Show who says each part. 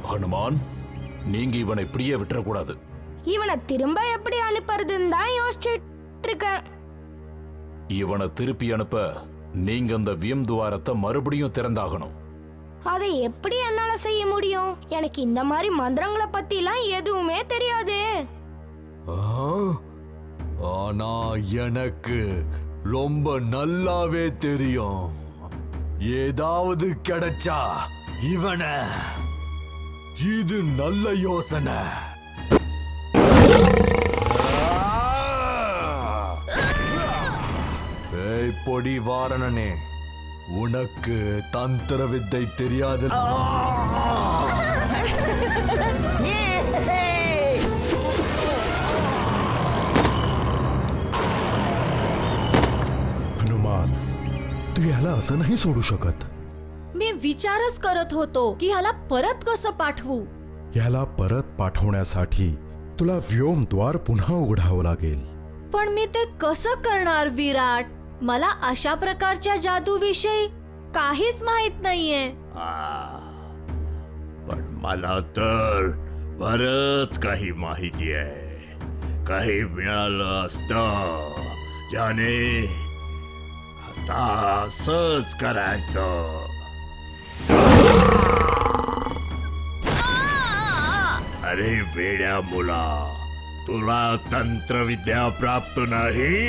Speaker 1: ஹனுமான், நீங்க இவனை இப்படியே விட்டுறக்கூடாது.
Speaker 2: இவனை திரும்ப எப்படி அனுப்புறதுன்னு தான் யோசிச்சுட்டு இருக்கேன்.
Speaker 1: இவனை திருப்பி அனுப்ப நீங்க அந்த வியம் துவாரத்தை மறுபடியும் திறந்தாகணும்.
Speaker 2: அதை எப்படி என்னால செய்ய முடியும்? எனக்கு இந்த மாதிரி மந்திரங்களை பத்திலாம் எதுவுமே தெரியாது.
Speaker 3: ஆனா எனக்கு ரொம்ப நல்லாவே தெரியும். ஏதாவது கிடைச்சா இவனை, இது நல்ல யோசனை. ஏய் பொடி வாரணனே, உனக்கு தந்திர வித்தை தெரியாது.
Speaker 4: हनुमान, तू याला असं नाही सोडू शकत.
Speaker 5: मी विचारच करत होतो की ह्याला परत कसं पाठवू.
Speaker 4: याला परत पाठवण्यासाठी तुला व्योमद्वार पुन्हा उघडावं लागेल.
Speaker 5: पण मी ते कसं करणार विराट? मला अशा प्रकारच्या जादूविषयी काहीच माहित नाहीये.
Speaker 6: पण मला तर बरंच काही माहिती आहे. काही मिळालं असतं ज्याने आता असंच करायचं. अरे वेड्या मुला, तुला तंत्रविद्या प्राप्त नाही.